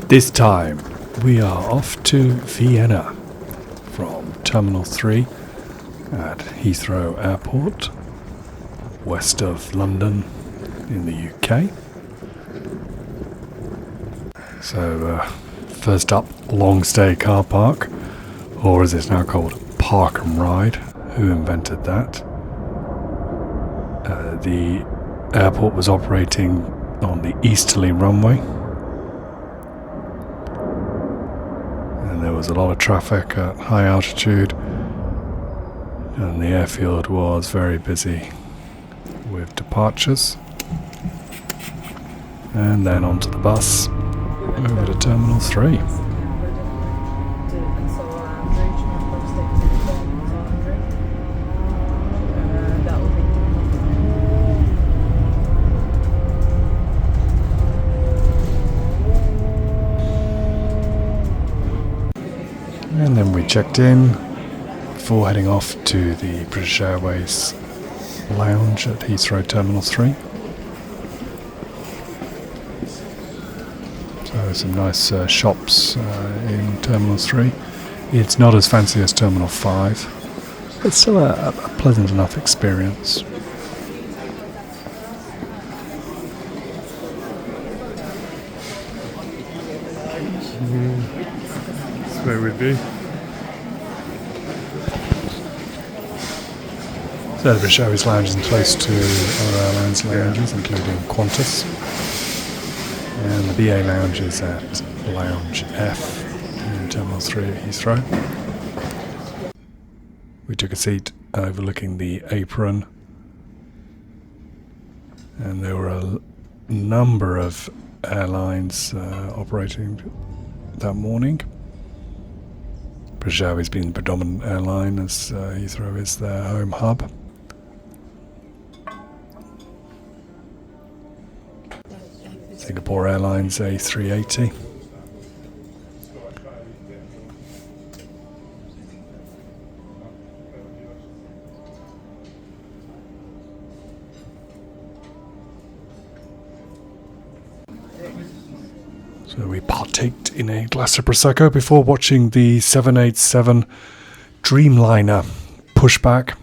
This time we are off to Vienna from Terminal 3 at Heathrow Airport, west of London in the UK. So first up, long stay car park, or as it's now called, park and ride. Who invented that? The airport was operating on the easterly runway, and there was a lot of traffic at high altitude, and the airfield was very busy with departures. And then onto the bus over to Terminal 3. And then we checked in before heading off to the British Airways lounge at Heathrow Terminal 3. So some nice shops in Terminal 3. It's not as fancy as Terminal 5, but still a pleasant enough experience. Where we'd be. So the British Airways lounge is close to other airlines' lounges, including Qantas. And the BA lounge is at Lounge F in Terminal 3 at Heathrow. We took a seat overlooking the apron, and there were a number of airlines operating that morning. British Airways being the predominant airline, as Heathrow is their home hub. Singapore Airlines A380. So we partaked in a glass of Prosecco before watching the 787 Dreamliner pushback.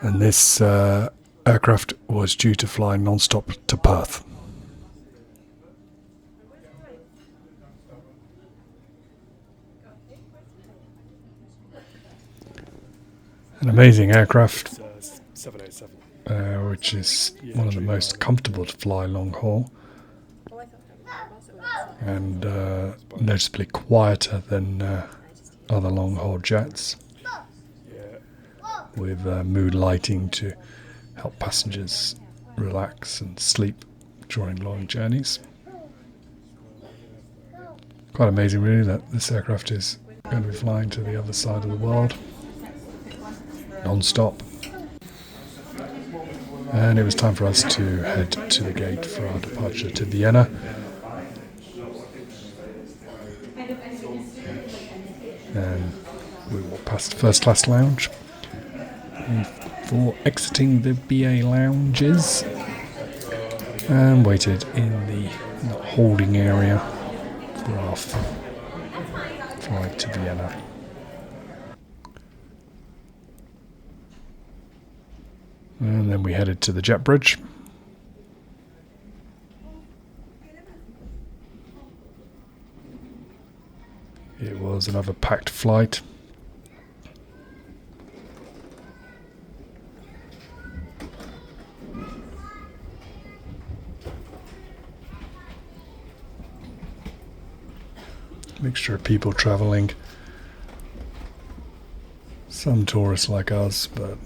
And this aircraft was due to fly non-stop to Perth. An amazing aircraft, 787, which is one of the most comfortable to fly long haul, and noticeably quieter than other long haul jets, with mood lighting to help passengers relax and sleep during long journeys. Quite amazing really that this aircraft is going to be flying to the other side of the world non-stop. And it was time for us to head to the gate for our departure to Vienna. And we walked past the first class lounge before exiting the BA lounges and waited in the holding area for our flight to Vienna. And then we headed to the jet bridge. It was another packed flight. Mixture of people travelling. Some tourists like us, but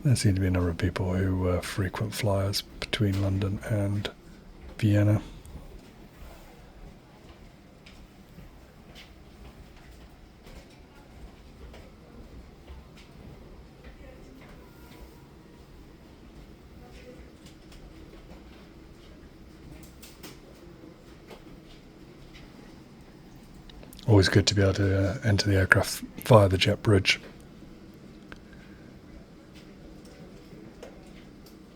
there seem to be a number of people who were frequent flyers between London and Vienna. Always good to be able to enter the aircraft via the jet bridge.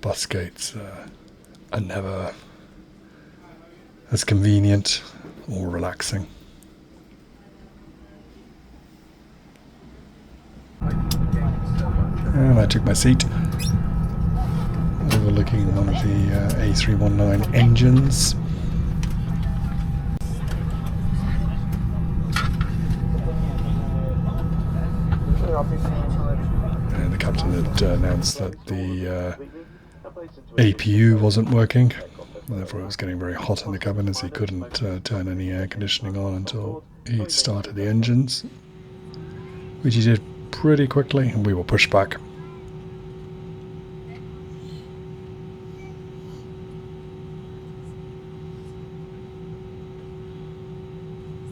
Bus gates are never as convenient or relaxing. And I took my seat overlooking one of the A319 engines. And the captain had announced that the APU wasn't working, therefore it was getting very hot in the cabin, as he couldn't turn any air conditioning on until he started the engines, which he did pretty quickly, and we were pushed back.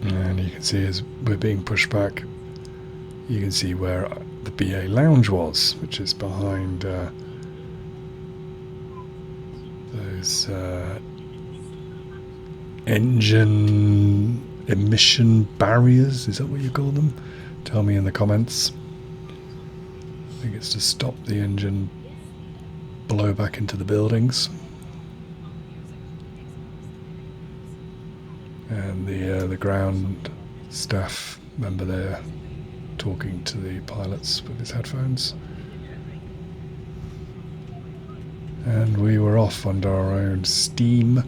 And you can see as we're being pushed back, you can see where the BA lounge was, which is behind those engine emission barriers. Is that what you call them? Tell me in the comments. I think it's to stop the engine blow back into the buildings. And the ground staff member there talking to the pilots with his headphones. And we were off under our own steam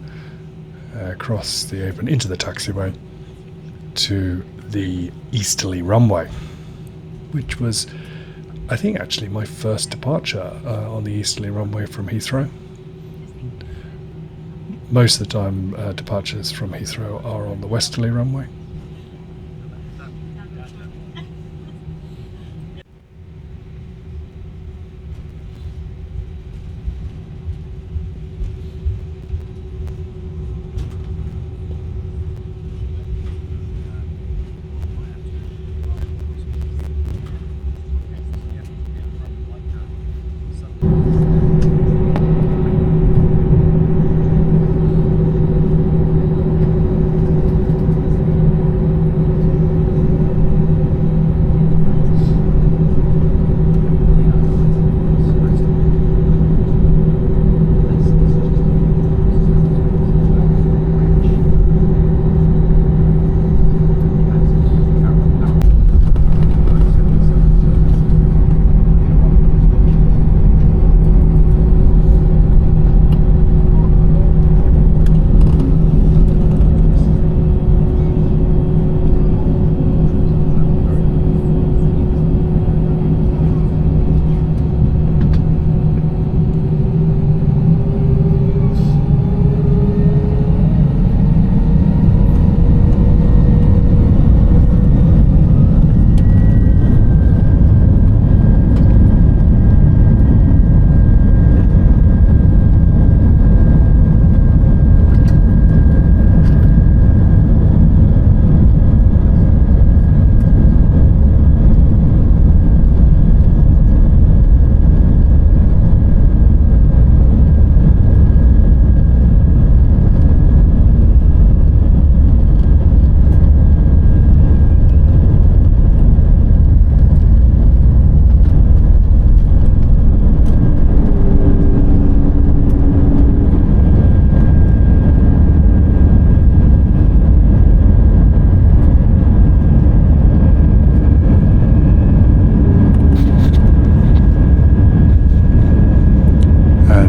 across the apron into the taxiway to the easterly runway, which was, I think, actually my first departure on the easterly runway from Heathrow. Most of the time departures from Heathrow are on the westerly runway.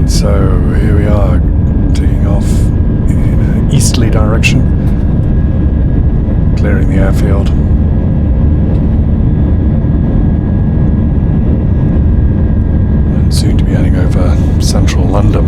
So here we are, taking off in an easterly direction, clearing the airfield. And soon to be heading over central London.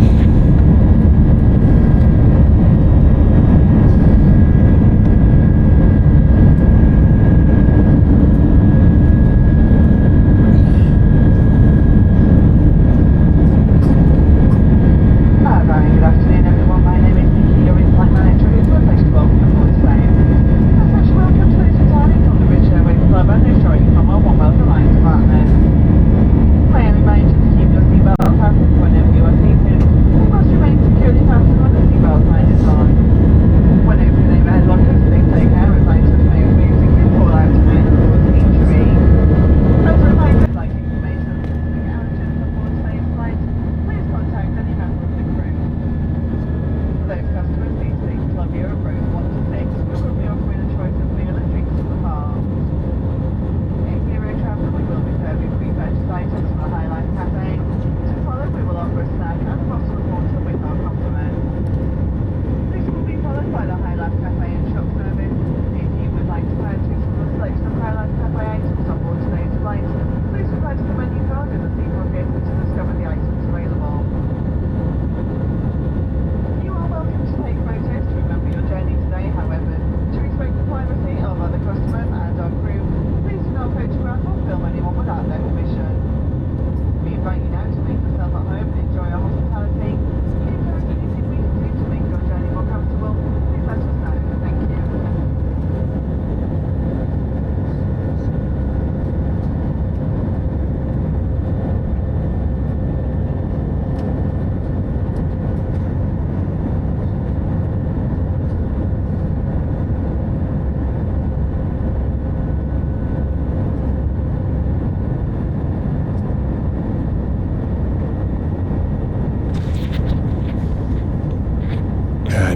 Welcome to Luton, darling.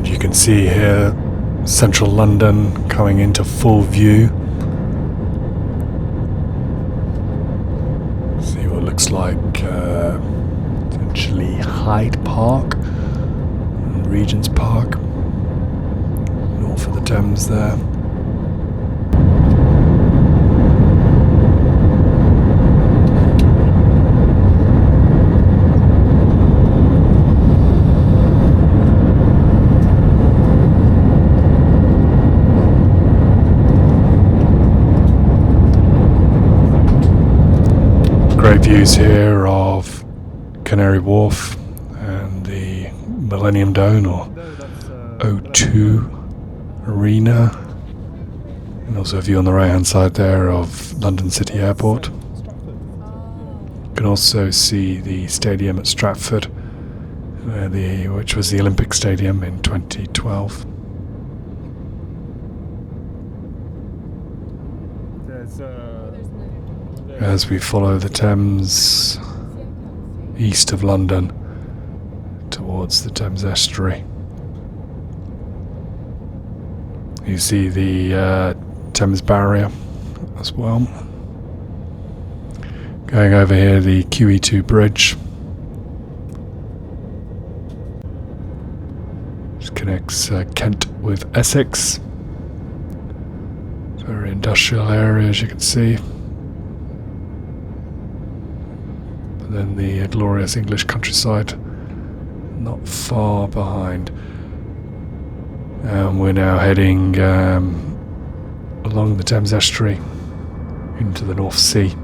And you can see here central London coming into full view. See what looks like essentially Hyde Park and Regent's Park, north of the Thames there. Great views here of Canary Wharf and the Millennium Dome or O2 Arena, and also a view on the right hand side there of London City Airport. You can also see the stadium at Stratford, which was the Olympic Stadium in 2012. As we follow the Thames east of London towards the Thames estuary, you see the Thames barrier as well. Going over here, the QE2 bridge, which connects Kent with Essex. Very industrial area, as you can see. Then the glorious English countryside not far behind. And we're now heading along the Thames estuary into the North Sea.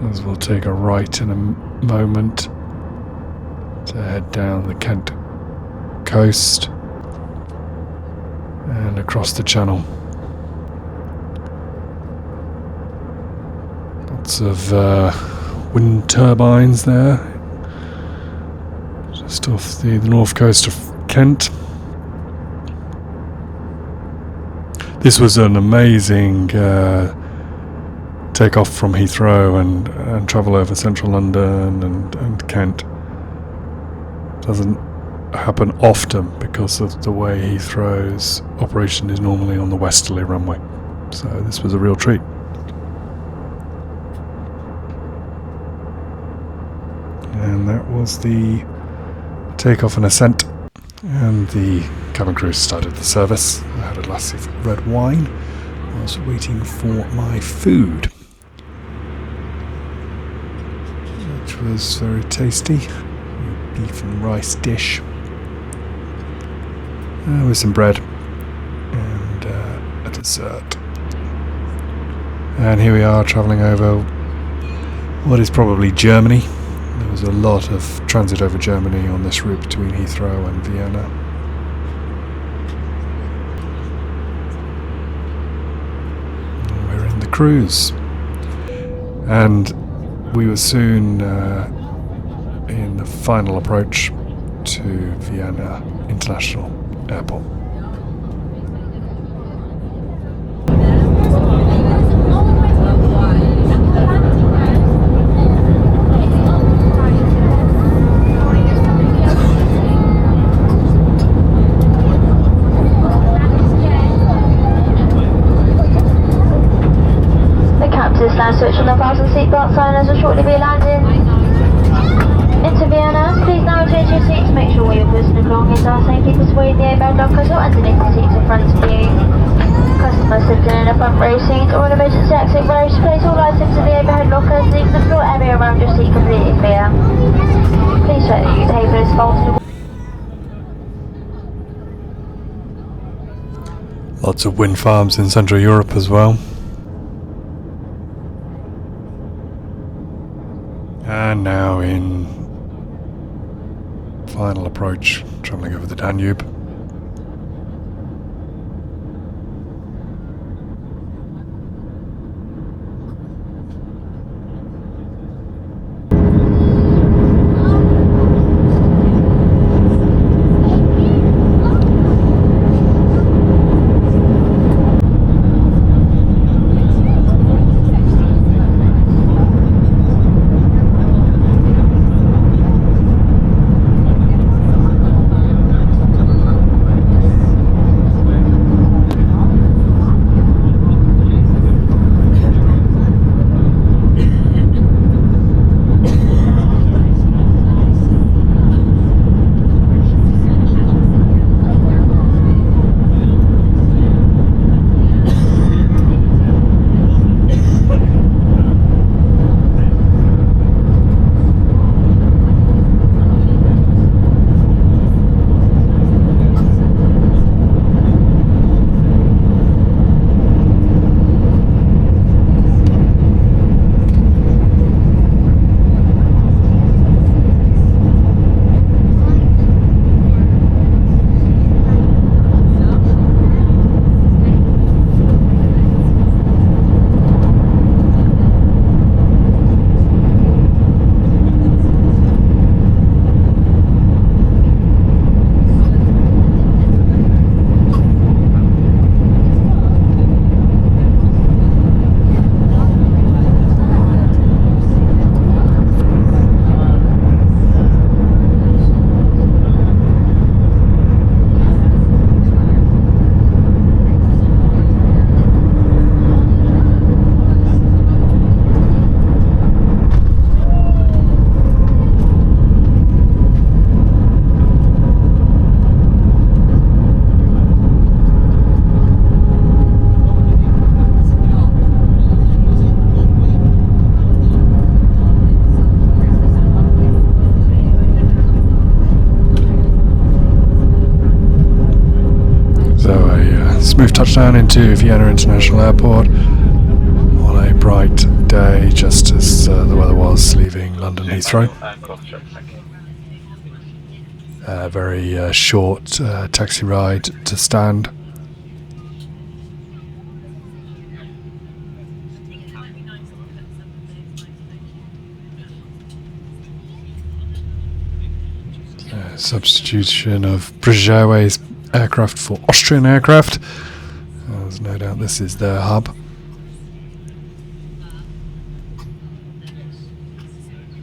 As we'll take a right in a moment to head down the Kent coast and across the Channel. Lots of wind turbines there, just off the north coast of Kent. This was an amazing takeoff from Heathrow and travel over central London and Kent. Doesn't happen often because of the way Heathrow's operation is normally on the westerly runway. So this was a real treat. And that was the takeoff and ascent, and the cabin crew started the service. I had a glass of red wine. I was waiting for my food, which was very tasty. A beef and rice dish with some bread and a dessert. And here we are travelling over what is probably Germany. There was a lot of transit over Germany on this route between Heathrow and Vienna. And we're in the cruise. And we were soon in the final approach to Vienna International Airport. Switch on the fasten seatbelt signers will shortly be landing into Vienna. Please now change your seats to make sure all your personal belongings are safely displayed in the airbag lockers or underneath the seats in front of you. Customers sitting in a front row seat or an emergency exit row, place all items in the overhead lockers, leaving the floor area around your seat completely clear. Please check that your table is folded. Lots of wind farms in Central Europe as well. And now in final approach, travelling over the Danube. smooth touchdown into Vienna International Airport on a bright day, just as the weather was leaving London Heathrow. A very short taxi ride to stand. Substitution of British Airways aircraft for Austrian aircraft. There's no doubt this is their hub.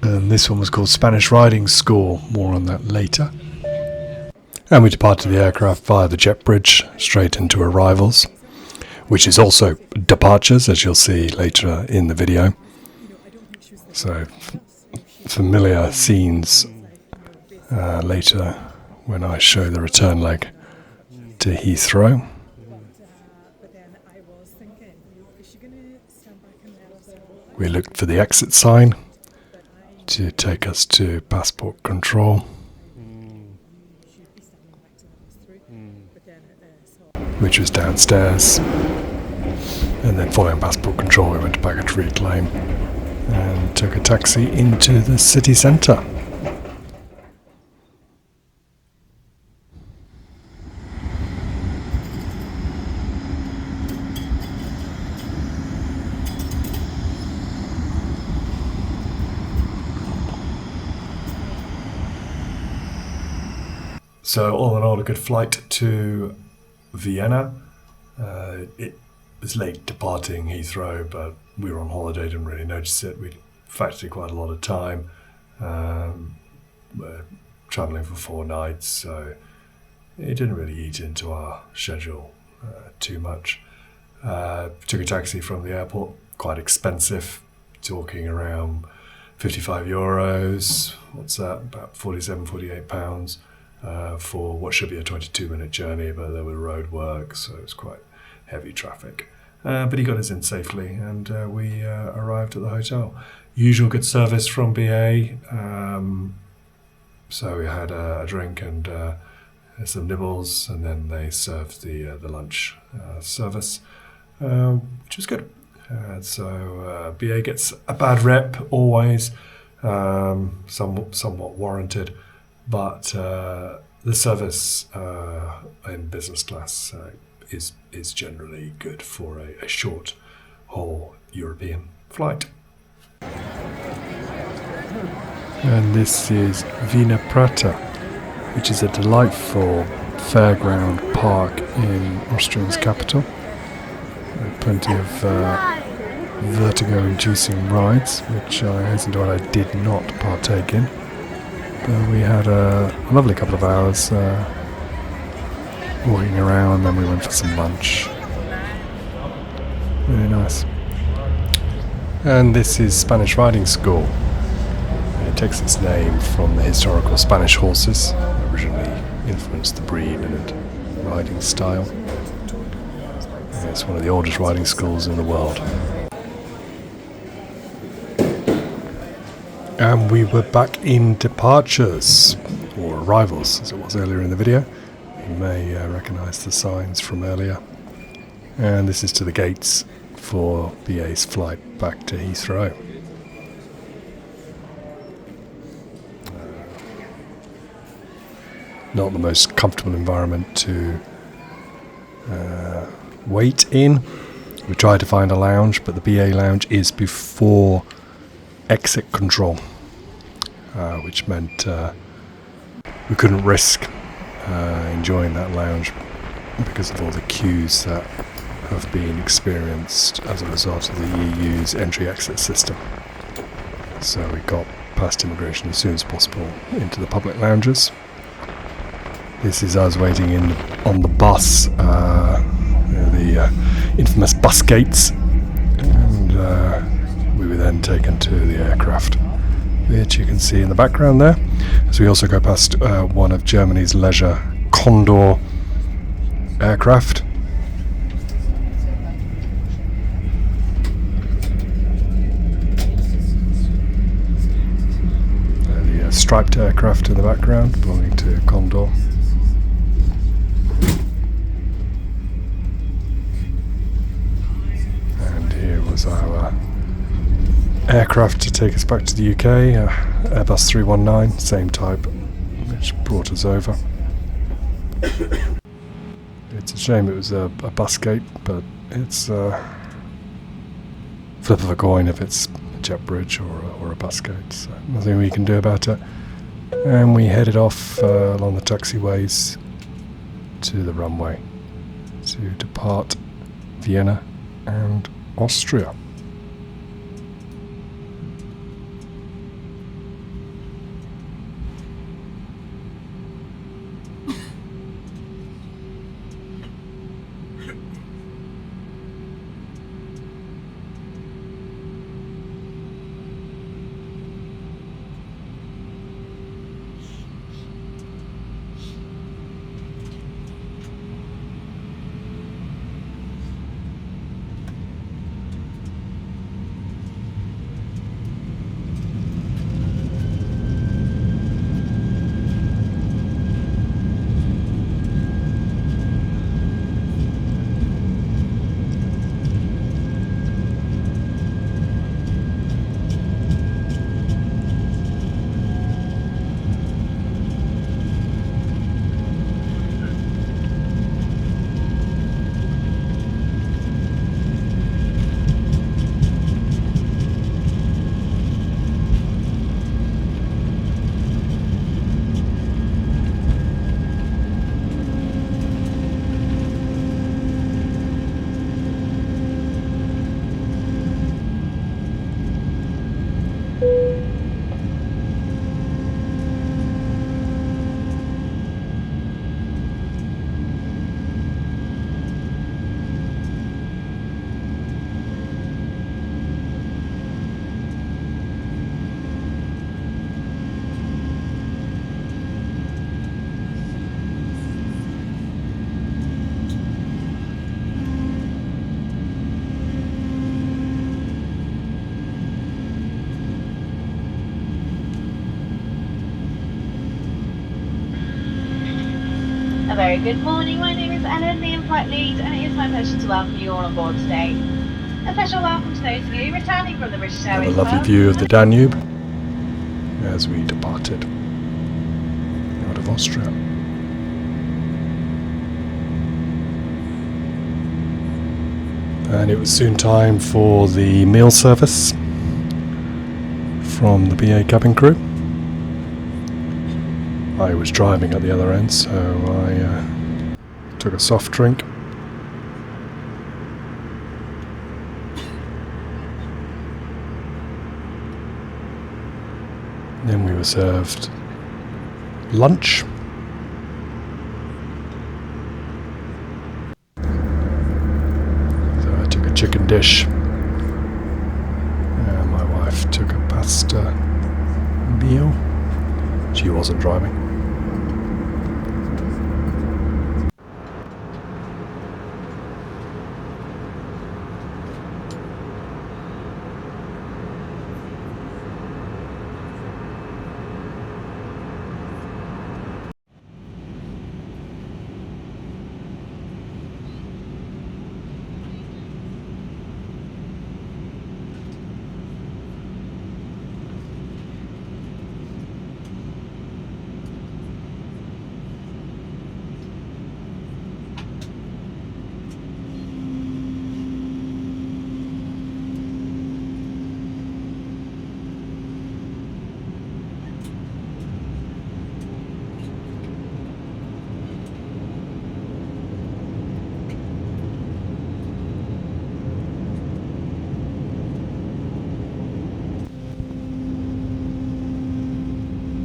And this one was called Spanish Riding School. More on that later. And we departed the aircraft via the jet bridge straight into arrivals, which is also departures, as you'll see later in the video. So familiar scenes later when I show the return leg to Heathrow. We looked for the exit sign to take us to passport control, which was downstairs. And then following passport control we went to baggage reclaim and took a taxi into the city centre. So all in all, a good flight to Vienna. It was late departing Heathrow, but we were on holiday, didn't really notice it. We factored in quite a lot of time. We're travelling for 4 nights, so it didn't really eat into our schedule too much. Took a taxi from the airport, quite expensive, talking around €55. What's that? About £47-48. For what should be a 22-minute journey, but there were road work, so it was quite heavy traffic. But he got us in safely, and we arrived at the hotel. Usual good service from BA. So we had a drink and some nibbles, and then they served the lunch service, which was good. So BA gets a bad rep always, somewhat warranted. But the service in business class is generally good for a short haul European flight. And this is Wiener Prater, which is a delightful fairground park in Austria's capital. Plenty of vertigo-inducing rides, which I hasten to add I did not partake in. We had a lovely couple of hours walking around, then we went for some lunch. Really nice. And this is Spanish Riding School. It takes its name from the historical Spanish horses, originally influenced the breed and riding style. It's one of the oldest riding schools in the world. And we were back in departures, or arrivals as it was earlier in the video. You may recognise the signs from earlier. And this is to the gates for BA's flight back to Heathrow. Not the most comfortable environment to wait in. We tried to find a lounge, but the BA lounge is before exit control, which meant we couldn't risk enjoying that lounge because of all the queues that have been experienced as a result of the EU's entry-exit system. So we got past immigration as soon as possible into the public lounges. This is us waiting in on the bus, the infamous bus gates, and we were then taken to the aircraft, which you can see in the background there. So we also go past one of Germany's leisure Condor aircraft. The striped aircraft in the background belonging to Condor. was our aircraft to take us back to the UK, Airbus 319, same type, which brought us over. It's a shame it was a bus gate, but it's flip of a coin if it's a jet bridge or a bus gate, so nothing we can do about it. And we headed off along the taxiways to the runway to depart Vienna and Austria. A very good morning, my name is Ellen, the in-flight lead, and it is my pleasure to welcome you all on board today. A special welcome to those of you returning from the British Have Airways a lovely club. view of the Danube as we departed out of Austria. And it was soon time for the meal service from the BA cabin crew. I was driving at the other end, so I took a soft drink. Then we were served lunch. So I took a chicken dish, and my wife took a pasta meal. She wasn't driving.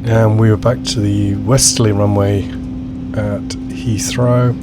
And we were back to the westerly runway at Heathrow.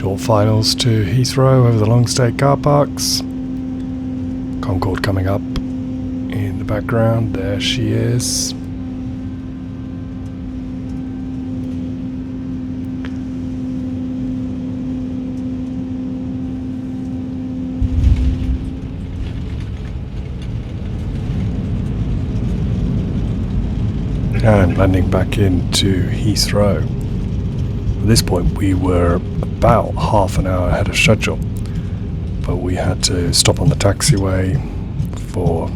Short finals to Heathrow over the long stay car parks. Concorde coming up in the background. There she is. And landing back into Heathrow. At this point we were about half an hour ahead of schedule, but we had to stop on the taxiway for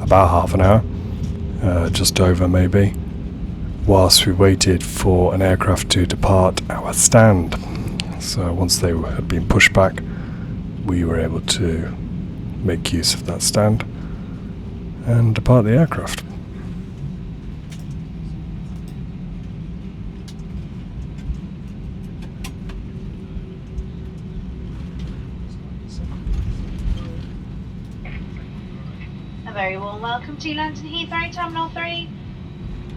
about half an hour, just over maybe, whilst we waited for an aircraft to depart our stand. So once they had been pushed back, we were able to make use of that stand and depart the aircraft. A very warm welcome to London Heathrow Terminal 3.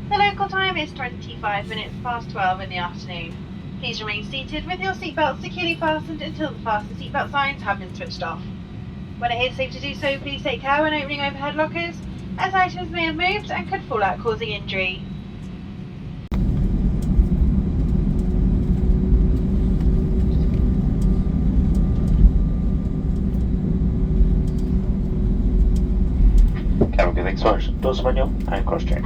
The local time is 25 minutes past 12 in the afternoon. Please remain seated with your seatbelt securely fastened until the fasten seatbelt signs have been switched off. When it is safe to do so, please take care when opening overhead lockers, as items may have moved and could fall out, causing injury. Cabin good, thanks so much. Doors manual and cross check.